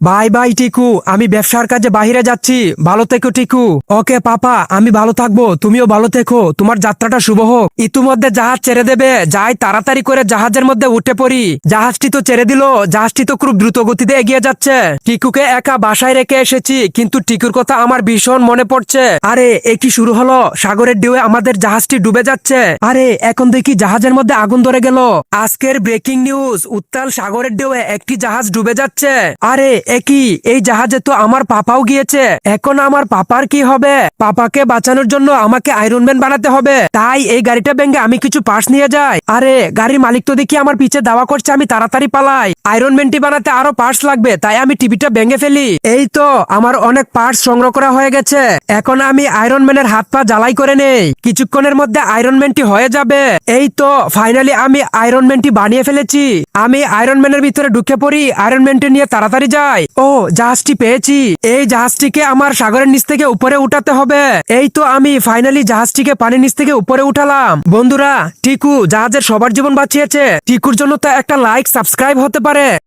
Bye bye Tiku, আমি ব্যবসার কাজে বাইরে যাচ্ছি। ভালো থেকো টিকু। ওকে পাপা, আমি ভালো থাকবো, তুমিও ভালো থেকো, তোমার যাত্রাটা শুভ হোক। ইতিমধ্যে জাহাজ ছেড়ে দেবে, যাই তাড়াতাড়ি করে জাহাজের মধ্যে উঠে পড়ি। জাহাজটি তো ছেড়ে দিল, জাহাজটি তো খুব দ্রুত গতিতে এগিয়ে যাচ্ছে। টিকুকে একা বাসায় রেখে এসেছি, কিন্তু টিকুর কথা আমার ভীষণ মনে পড়ছে। আরে এ কি শুরু হলো, সাগরের ঢেউয়ে আমাদের জাহাজটি ডুবে যাচ্ছে। আরে এখন দেখি জাহাজের মধ্যে আগুন ধরে গেল। আজকের ব্রেকিং নিউজ, উত্তাল সাগরের ঢেউয়ে একটি জাহাজ ডুবে যাচ্ছে। আরে একই, এই জাহাজে তো আমার পাপাও গিয়েছে। এখন আমার পাপার কি হবে? পাপাকে বাঁচানোর জন্য আমাকে আয়রন ম্যান বানাতে হবে। তাই এই গাড়িটা ভেঙে আমি কিছু পার্টস নিয়ে যাই। আরে গাড়ির মালিক তো দেখি আমার পিছে দাওয়া করছে, আমি তাড়াতাড়ি পালাই। আয়রন ম্যানটি বানাতে আরো পার্টস লাগবে, তাই আমি টিভিটা ভেঙে ফেলি। এই তো আমার অনেক পার্টস সংগ্রহ করা হয়ে গেছে। এখন আমি আয়রন ম্যানের হাত পা জ্বালাই করে নেই, কিছুক্ষণের মধ্যে আয়রন ম্যানটি হয়ে যাবে। এই তো ফাইনালি আমি আয়রন ম্যানটি বানিয়ে ফেলেছি। আমি আয়রন ম্যানের ভিতরে ঢুকে পড়ি, আয়রন ম্যানটি নিয়ে তাড়াতাড়ি যাই। ও জাহাজটি পেয়েছি, এই জাহাজটিকে আমার সাগরের নিচ থেকে উপরে উঠাতে হবে। এই তো আমি ফাইনালি জাহাজটিকে পানির নিচ থেকে উপরে উঠালাম। বন্ধুরা, টিকু জাহাজের সবার জীবন বাঁচিয়েছে। টিকুর জন্য তো একটা লাইক সাবস্ক্রাইব হতে পারে।